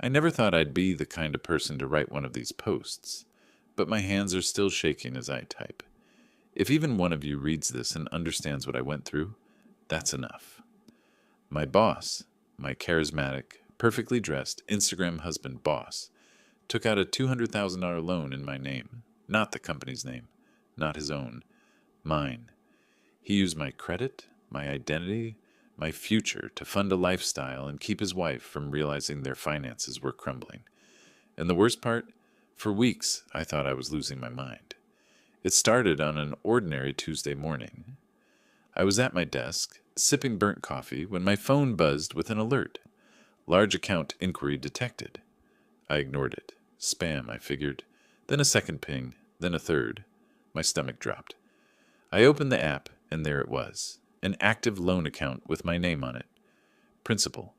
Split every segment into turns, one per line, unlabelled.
I never thought I'd be the kind of person to write one of these posts, but my hands are still shaking as I type. If even one of you reads this and understands what I went through, that's enough. My boss, my charismatic, perfectly dressed Instagram husband boss, took out a $200,000 loan in my name, not the company's name, not his own, mine. He used my credit, my identity, my future to fund a lifestyle and keep his wife from realizing their finances were crumbling. And the worst part, for weeks I thought I was losing my mind. It started on an ordinary Tuesday morning. I was at my desk, sipping burnt coffee, when my phone buzzed with an alert. Large account inquiry detected. I ignored it. Spam, I figured. Then a second ping, then a third. My stomach dropped. I opened the app, and there it was. An active loan account with my name on it. Principal,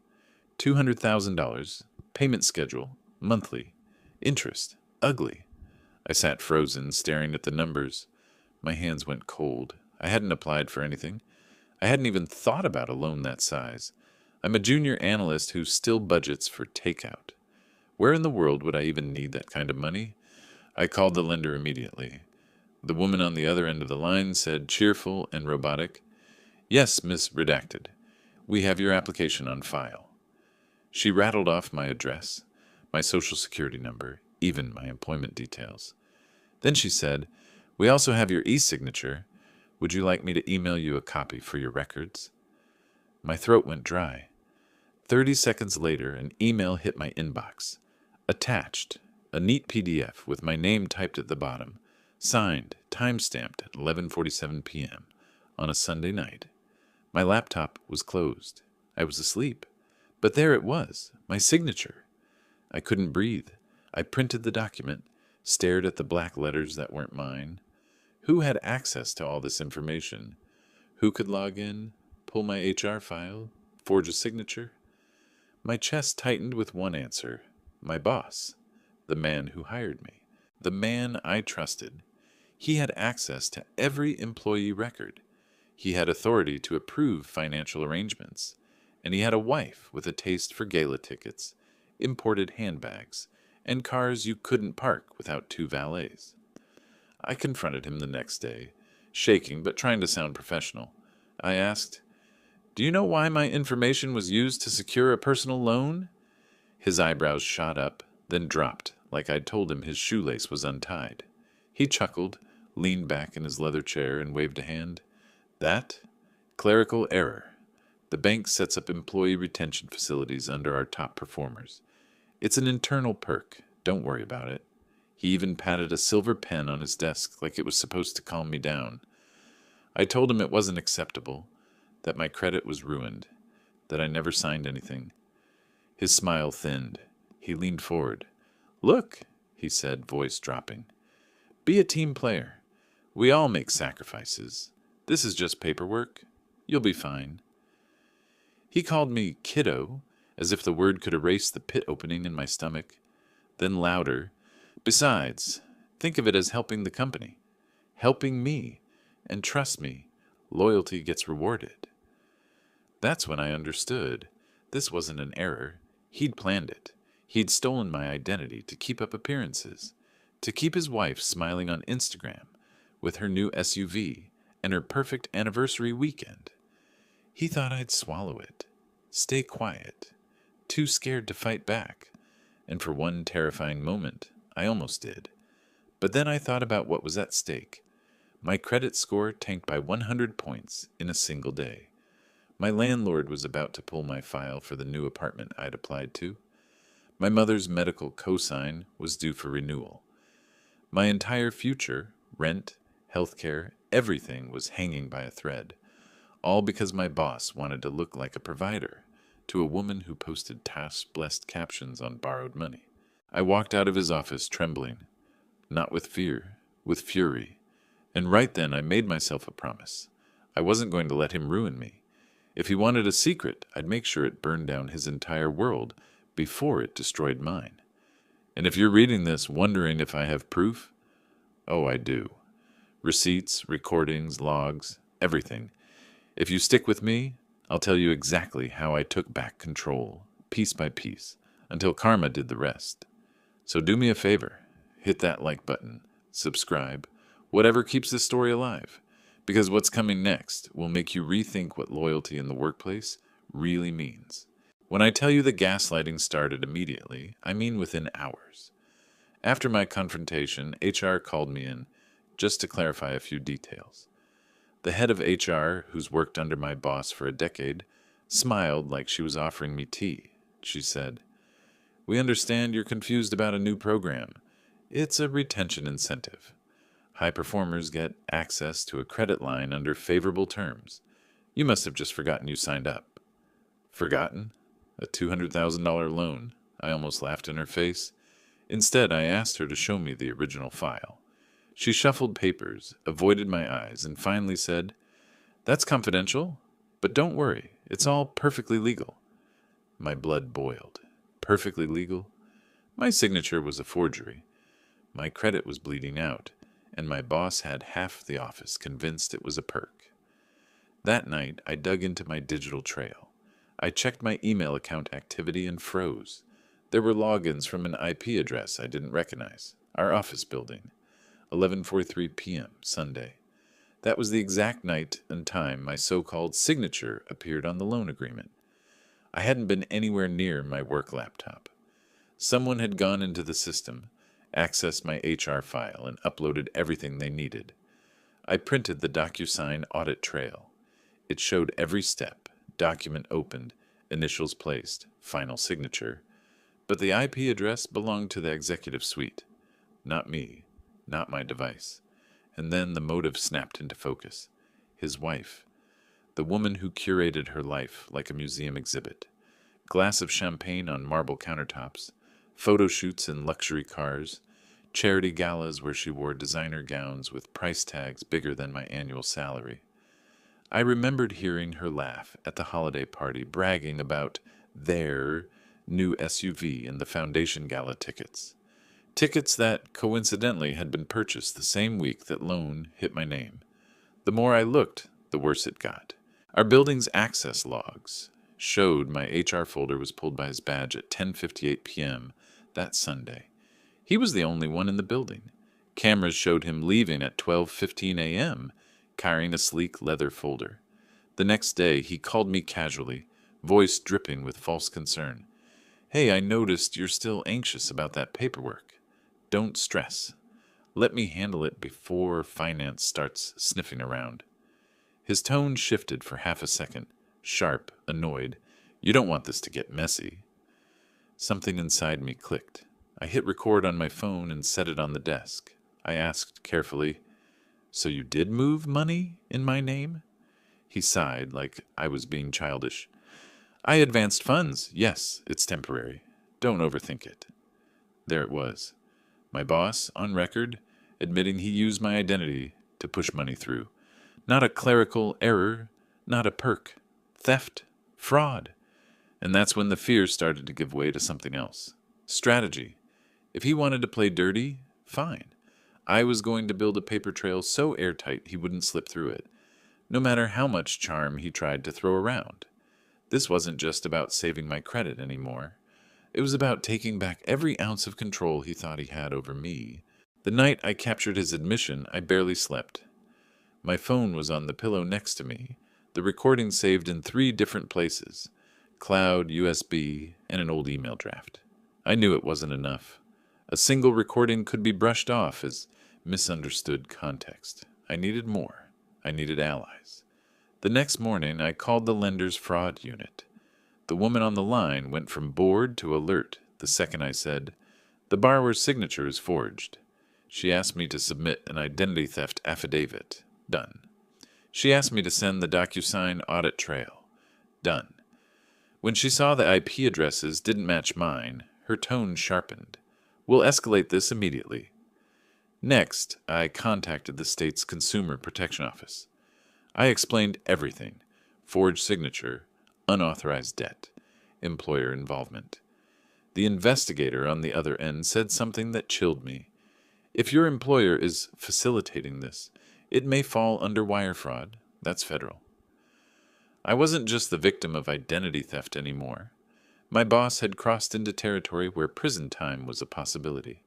$200,000. Payment schedule, monthly. Interest, ugly. I sat frozen, staring at the numbers. My hands went cold. I hadn't applied for anything. I hadn't even thought about a loan that size. I'm a junior analyst who still budgets for takeout. Where in the world would I even need that kind of money? I called the lender immediately. The woman on the other end of the line said, cheerful and robotic, "Yes, Miss Redacted. We have your application on file." She rattled off my address, my social security number, even my employment details. Then she said, "We also have your e-signature. Would you like me to email you a copy for your records?" My throat went dry. 30 seconds later, an email hit my inbox. Attached, a neat PDF with my name typed at the bottom, signed, time-stamped at 11:47 p.m. on a Sunday night. My laptop was closed. I was asleep. But there it was, my signature. I couldn't breathe. I printed the document, stared at the black letters that weren't mine. Who had access to all this information? Who could log in, pull my HR file, forge a signature? My chest tightened with one answer. My boss. The man who hired me. The man I trusted. He had access to every employee record. He had authority to approve financial arrangements. And he had a wife with a taste for gala tickets, imported handbags, and cars you couldn't park without 2 valets. I confronted him the next day, shaking but trying to sound professional. I asked, "Do you know why my information was used to secure a personal loan?" His eyebrows shot up, then dropped, like I'd told him his shoelace was untied. He chuckled, leaned back in his leather chair, and waved a hand. "That? Clerical error. The bank sets up employee retention facilities under our top performers. It's an internal perk. Don't worry about it." He even patted a silver pen on his desk like it was supposed to calm me down. I told him it wasn't acceptable, that my credit was ruined, that I never signed anything. His smile thinned. He leaned forward. "Look," he said, voice dropping. "Be a team player. We all make sacrifices. This is just paperwork. You'll be fine." He called me kiddo, as if the word could erase the pit opening in my stomach. Then louder, "Besides, think of it as helping the company. Helping me. And trust me, loyalty gets rewarded." That's when I understood. This wasn't an error. He'd planned it. He'd stolen my identity to keep up appearances, to keep his wife smiling on Instagram with her new SUV and her perfect anniversary weekend. He thought I'd swallow it, stay quiet, too scared to fight back, and for one terrifying moment, I almost did. But then I thought about what was at stake. My credit score tanked by 100 points in a single day. My landlord was about to pull my file for the new apartment I'd applied to. My mother's medical cosign was due for renewal. My entire future, rent, healthcare, everything was hanging by a thread. All because my boss wanted to look like a provider to a woman who posted task-blessed captions on borrowed money. I walked out of his office trembling, not with fear, with fury. And right then I made myself a promise. I wasn't going to let him ruin me. If he wanted a secret, I'd make sure it burned down his entire world before it destroyed mine. And if you're reading this wondering if I have proof, oh, I do. Receipts, recordings, logs, everything. If you stick with me, I'll tell you exactly how I took back control, piece by piece, until karma did the rest. So do me a favor, hit that like button, subscribe, whatever keeps this story alive, because what's coming next will make you rethink what loyalty in the workplace really means. When I tell you the gaslighting started immediately, I mean within hours. After my confrontation, HR called me in just to clarify a few details. The head of HR, who's worked under my boss for a decade, smiled like she was offering me tea. She said, "We understand you're confused about a new program. It's a retention incentive. High performers get access to a credit line under favorable terms. You must have just forgotten you signed up." Forgotten? A $200,000 loan? I almost laughed in her face. Instead, I asked her to show me the original file. She shuffled papers, avoided my eyes, and finally said, "That's confidential, but don't worry, it's all perfectly legal." My blood boiled. Perfectly legal? My signature was a forgery. My credit was bleeding out, and my boss had half the office convinced it was a perk. That night, I dug into my digital trail. I checked my email account activity and froze. There were logins from an IP address I didn't recognize. Our office building. 11:43 p.m. Sunday. That was the exact night and time my so-called signature appeared on the loan agreement. I hadn't been anywhere near my work laptop. Someone had gone into the system, accessed my HR file, and uploaded everything they needed. I printed the DocuSign audit trail. It showed every step, document opened, initials placed, final signature. But the IP address belonged to the executive suite. Not me, not my device. And then the motive snapped into focus. His wife. The woman who curated her life like a museum exhibit. Glass of champagne on marble countertops, photo shoots in luxury cars, charity galas where she wore designer gowns with price tags bigger than my annual salary. I remembered hearing her laugh at the holiday party, bragging about their new SUV and the Foundation Gala tickets. Tickets that, coincidentally, had been purchased the same week that loan hit my name. The more I looked, the worse it got. Our building's access logs showed my HR folder was pulled by his badge at 10:58 p.m. that Sunday. He was the only one in the building. Cameras showed him leaving at 12:15 a.m., carrying a sleek leather folder. The next day, he called me casually, voice dripping with false concern. "Hey, I noticed you're still anxious about that paperwork. Don't stress. Let me handle it before finance starts sniffing around." His tone shifted for half a second, sharp, annoyed. "You don't want this to get messy." Something inside me clicked. I hit record on my phone and set it on the desk. I asked carefully, "So you did move money in my name?" He sighed like I was being childish. "I advanced funds. Yes, it's temporary. Don't overthink it." There it was. My boss, on record, admitting he used my identity to push money through. Not a clerical error, not a perk. Theft, fraud. And that's when the fear started to give way to something else. Strategy. If he wanted to play dirty, fine. I was going to build a paper trail so airtight he wouldn't slip through it, no matter how much charm he tried to throw around. This wasn't just about saving my credit anymore. It was about taking back every ounce of control he thought he had over me. The night I captured his admission, I barely slept. My phone was on the pillow next to me, the recording saved in 3 different places: cloud, USB, and an old email draft. I knew it wasn't enough. A single recording could be brushed off as misunderstood context. I needed more. I needed allies. The next morning, I called the lender's fraud unit. The woman on the line went from bored to alert the second I said, "The borrower's signature is forged." She asked me to submit an identity theft affidavit. Done. She asked me to send the DocuSign audit trail. Done. When she saw the IP addresses didn't match mine, her tone sharpened. "We'll escalate this immediately." Next, I contacted the state's Consumer Protection Office. I explained everything: forged signature, unauthorized debt, employer involvement. The investigator on the other end said something that chilled me. If your employer is facilitating this, it may fall under wire fraud. That's federal. I wasn't just the victim of identity theft anymore. My boss had crossed into territory where prison time was a possibility.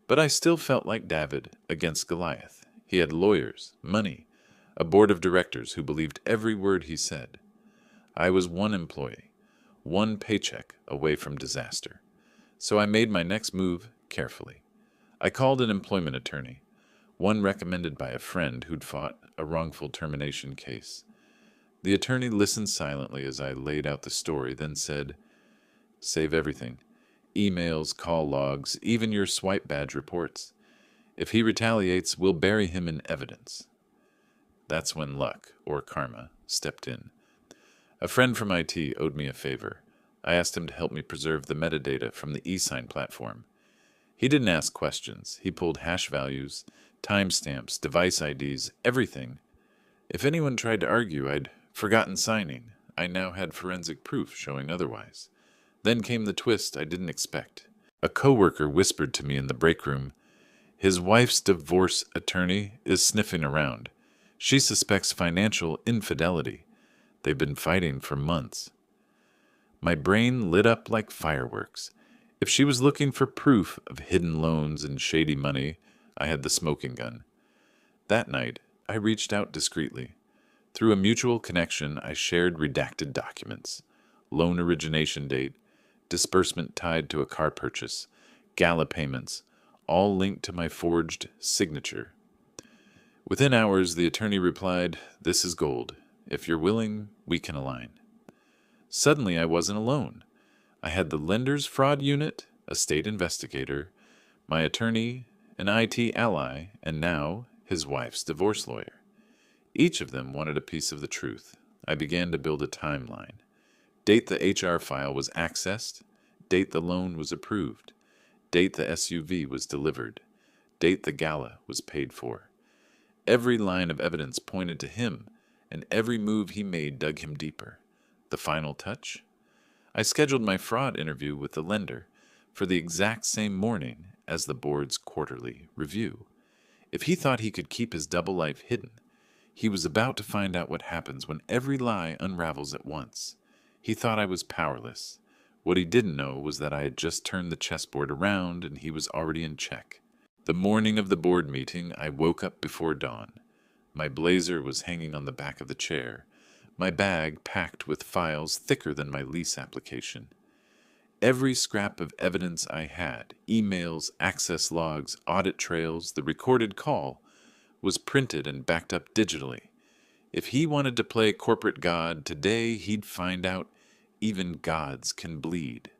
But I still felt like David against Goliath. He had lawyers, money, a board of directors who believed every word he said. I was one employee, one paycheck away from disaster. So I made my next move carefully. I called an employment attorney, one recommended by a friend who'd fought a wrongful termination case. The attorney listened silently as I laid out the story, then said, "Save everything. Emails, call logs, even your swipe badge reports. If he retaliates, we'll bury him in evidence." That's when luck, or karma, stepped in. A friend from IT owed me a favor. I asked him to help me preserve the metadata from the eSign platform. He didn't ask questions. He pulled hash values, timestamps, device IDs, everything. If anyone tried to argue I'd forgotten signing, I now had forensic proof showing otherwise. Then came the twist I didn't expect. A coworker whispered to me in the break room, "His wife's divorce attorney is sniffing around. She suspects financial infidelity. They've been fighting for months." My brain lit up like fireworks. If she was looking for proof of hidden loans and shady money, I had the smoking gun. That night, I reached out discreetly. Through a mutual connection, I shared redacted documents, loan origination date, disbursement tied to a car purchase, gala payments, all linked to my forged signature. Within hours, the attorney replied, "This is gold. If you're willing, we can align." Suddenly, I wasn't alone. I had the lender's fraud unit, a state investigator, my attorney, an IT ally, and now his wife's divorce lawyer. Each of them wanted a piece of the truth. I began to build a timeline. Date the HR file was accessed, date the loan was approved, date the SUV was delivered, date the gala was paid for. Every line of evidence pointed to him, and every move he made dug him deeper. The final touch? I scheduled my fraud interview with the lender for the exact same morning as the board's quarterly review. If he thought he could keep his double life hidden, he was about to find out what happens when every lie unravels at once. He thought I was powerless. What he didn't know was that I had just turned the chessboard around and he was already in check. The morning of the board meeting, I woke up before dawn. My blazer was hanging on the back of the chair, my bag packed with files thicker than my lease application. Every scrap of evidence I had, emails, access logs, audit trails, the recorded call, was printed and backed up digitally. If he wanted to play corporate god, today he'd find out even gods can bleed.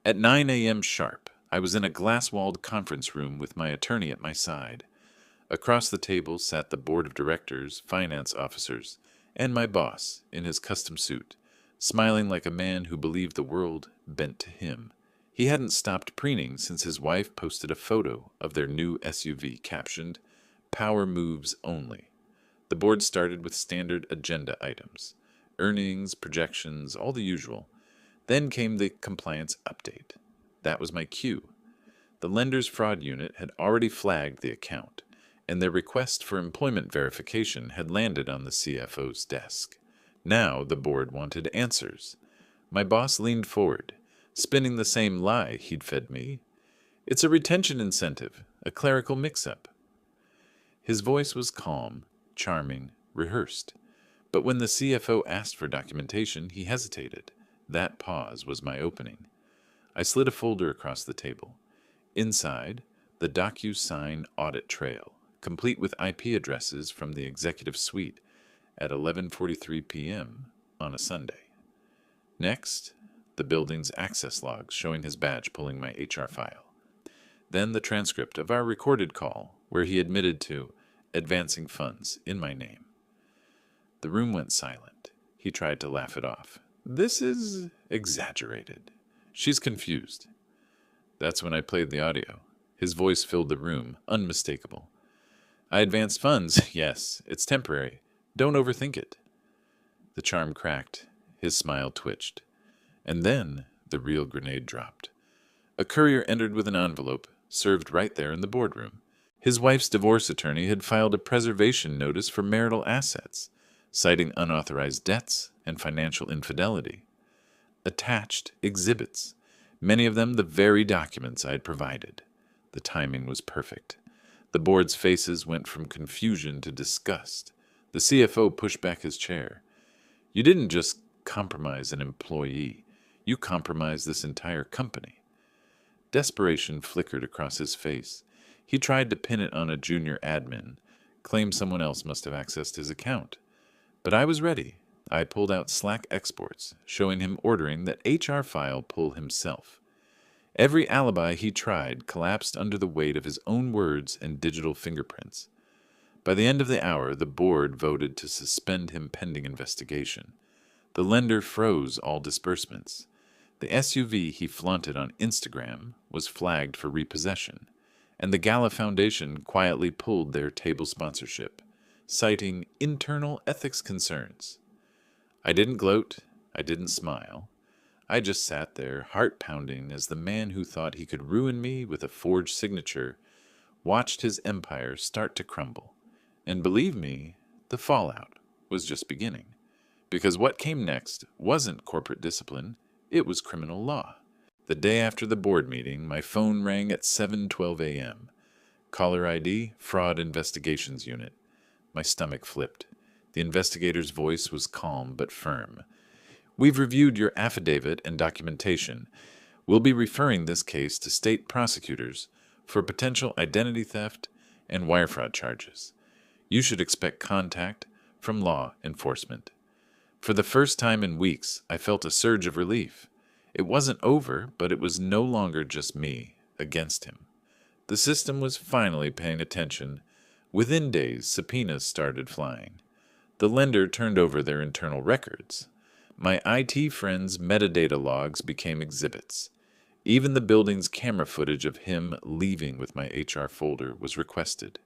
At 9 a.m. sharp, I was in a glass-walled conference room with my attorney at my side. Across the table sat the board of directors, finance officers, and my boss in his custom suit, smiling like a man who believed the world bent to him. He hadn't stopped preening since his wife posted a photo of their new SUV captioned, "Power Moves Only." The board started with standard agenda items, earnings, projections, all the usual. Then came the compliance update. That was my cue. The lender's fraud unit had already flagged the account, and their request for employment verification had landed on the CFO's desk. Now the board wanted answers. My boss leaned forward, spinning the same lie he'd fed me. "It's a retention incentive, a clerical mix-up." His voice was calm, charming, rehearsed. But when the CFO asked for documentation, he hesitated. That pause was my opening. I slid a folder across the table. Inside, the DocuSign audit trail, complete with IP addresses from the executive suite at 11:43 p.m. on a Sunday. Next, the building's access logs showing his badge pulling my HR file. Then the transcript of our recorded call where he admitted to advancing funds in my name. The room went silent. He tried to laugh it off. "This is exaggerated. She's confused." That's when I played the audio. His voice filled the room, unmistakable. "I advanced funds. Yes, it's temporary. Don't overthink it." The charm cracked. His smile twitched. And then the real grenade dropped. A courier entered with an envelope, served right there in the boardroom. His wife's divorce attorney had filed a preservation notice for marital assets, citing unauthorized debts and financial infidelity. attached exhibits, many of them the very documents I had provided. The timing was perfect. The board's faces went from confusion to disgust. The CFO pushed back his chair. You didn't just compromise an employee. You compromised this entire company. Desperation flickered across his face. He tried to pin it on a junior admin, claim someone else must have accessed his account. But I was ready. I pulled out Slack exports, showing him ordering that HR file pull himself. Every alibi he tried collapsed under the weight of his own words and digital fingerprints. By the end of the hour, the board voted to suspend him pending investigation. The lender froze all disbursements. The SUV he flaunted on Instagram was flagged for repossession, and the Gala Foundation quietly pulled their table sponsorship, citing internal ethics concerns. I didn't gloat, I didn't smile. I just sat there, heart-pounding, as the man who thought he could ruin me with a forged signature watched his empire start to crumble. And believe me, the fallout was just beginning. Because what came next wasn't corporate discipline, it was criminal law. The day after the board meeting, my phone rang at 7:12 a.m. Caller ID, Fraud Investigations Unit. My stomach flipped. The investigator's voice was calm but firm. We've reviewed your affidavit and documentation. We'll be referring this case to state prosecutors for potential identity theft and wire fraud charges. You should expect contact from law enforcement. For the first time in weeks, I felt a surge of relief. It wasn't over, but it was no longer just me against him. The system was finally paying attention. Within days, subpoenas started flying. The lender turned over their internal records. My IT friend's metadata logs became exhibits. Even the building's camera footage of him leaving with my HR folder was requested.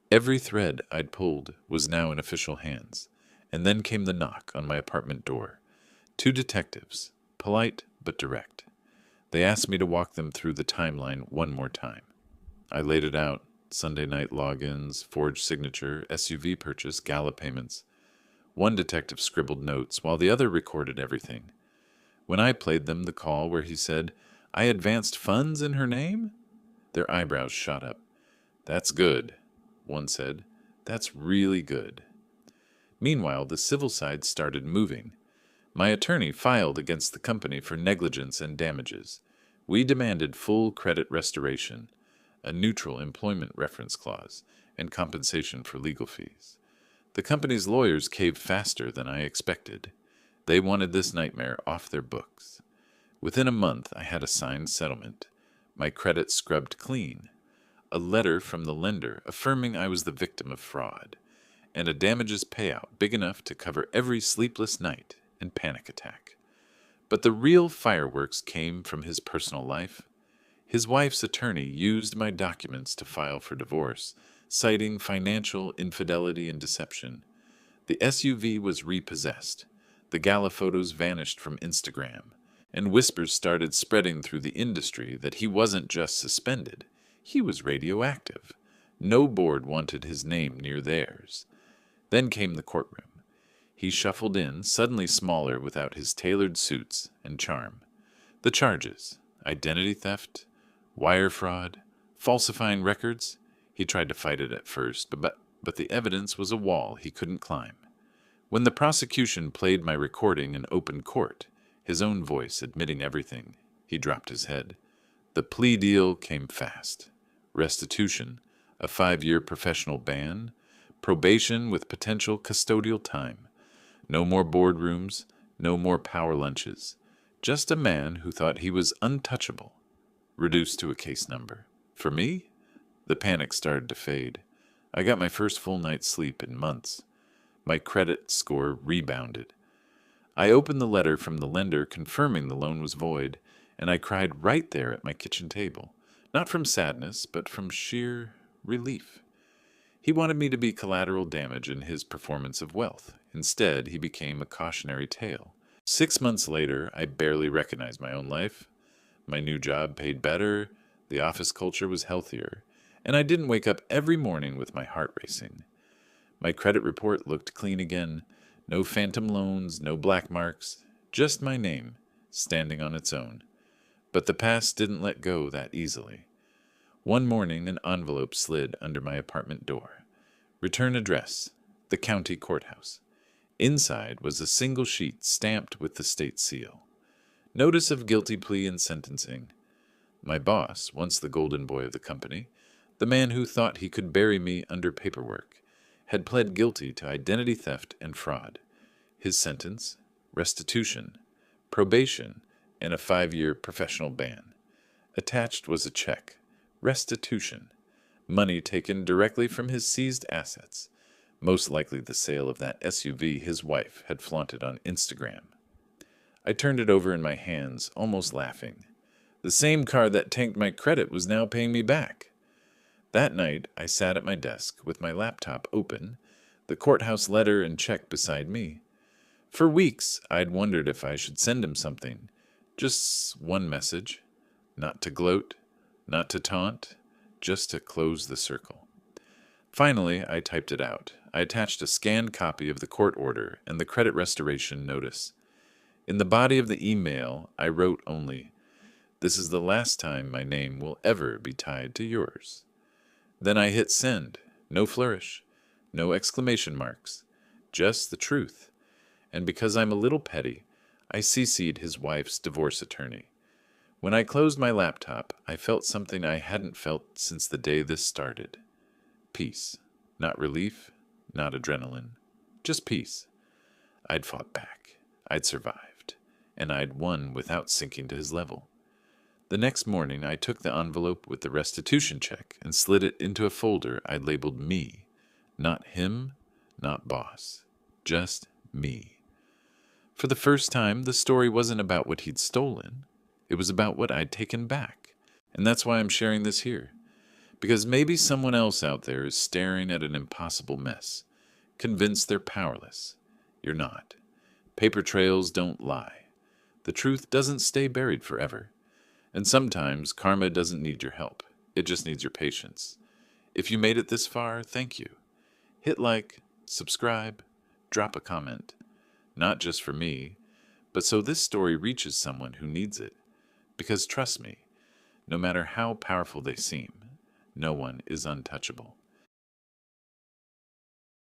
Every thread I'd pulled was now in official hands. And then came the knock on my apartment door. 2 detectives, polite but direct. They asked me to walk them through the timeline one more time. I laid it out: Sunday night logins, forged signature, SUV purchase, Gala payments. One detective scribbled notes, while the other recorded everything. When I played them the call where he said, "I advanced funds in her name," their eyebrows shot up. "That's good," one said. "That's really good." Meanwhile, the civil side started moving. My attorney filed against the company for negligence and damages. We demanded full credit restoration, a neutral employment reference clause, and compensation for legal fees. The company's lawyers caved faster than I expected. They wanted this nightmare off their books. Within a month, I had a signed settlement, my credit scrubbed clean, a letter from the lender affirming I was the victim of fraud, and a damages payout big enough to cover every sleepless night and panic attack. But the real fireworks came from his personal life. His wife's attorney used my documents to file for divorce, citing financial infidelity and deception. The SUV was repossessed. The Gala photos vanished from Instagram, and whispers started spreading through the industry that he wasn't just suspended, he was radioactive. No board wanted his name near theirs. Then came the courtroom. He shuffled in, suddenly smaller without his tailored suits and charm. The charges: identity theft, wire fraud, falsifying records. He tried to fight it at first, but the evidence was a wall he couldn't climb. When the prosecution played my recording in open court, his own voice admitting everything, he dropped his head. The plea deal came fast. Restitution, a 5-year professional ban, probation with potential custodial time. No more boardrooms, no more power lunches. Just a man who thought he was untouchable, reduced to a case number. For me, the panic started to fade. I got my first full night's sleep in months. My credit score rebounded. I opened the letter from the lender confirming the loan was void, and I cried right there at my kitchen table, not from sadness, but from sheer relief. He wanted me to be collateral damage in his performance of wealth. Instead, he became a cautionary tale. 6 months later, I barely recognized my own life. My new job paid better, the office culture was healthier, and I didn't wake up every morning with my heart racing. My credit report looked clean again. No phantom loans, no black marks, just my name, standing on its own. But the past didn't let go that easily. One morning, an envelope slid under my apartment door. Return address, the county courthouse. Inside was a single sheet stamped with the state seal. Notice of guilty plea and sentencing. My boss, once the golden boy of the company, the man who thought he could bury me under paperwork, had pled guilty to identity theft and fraud. His sentence, restitution, probation, and a 5-year professional ban. Attached was a check, restitution, money taken directly from his seized assets, most likely the sale of that SUV his wife had flaunted on Instagram. I turned it over in my hands, almost laughing. The same car that tanked my credit was now paying me back. That night, I sat at my desk with my laptop open, the courthouse letter and check beside me. For weeks, I'd wondered if I should send him something. Just one message. Not to gloat, not to taunt, just to close the circle. Finally, I typed it out. I attached a scanned copy of the court order and the credit restoration notice. In the body of the email, I wrote only, "This is the last time my name will ever be tied to yours." Then I hit send. No flourish. No exclamation marks. Just the truth. And because I'm a little petty, I CC'd his wife's divorce attorney. When I closed my laptop, I felt something I hadn't felt since the day this started. Peace. Not relief, not adrenaline. Just peace. I'd fought back. I'd survived. And I'd won without sinking to his level. The next morning, I took the envelope with the restitution check and slid it into a folder I'd labeled me. Not him, not boss. Just me. For the first time, the story wasn't about what he'd stolen. It was about what I'd taken back. And that's why I'm sharing this here. Because maybe someone else out there is staring at an impossible mess, convinced they're powerless. You're not. Paper trails don't lie. The truth doesn't stay buried forever. And sometimes karma doesn't need your help. It just needs your patience. If you made it this far, thank you. Hit like, subscribe, drop a comment. Not just for me, but so this story reaches someone who needs it. Because trust me, no matter how powerful they seem, no one is untouchable.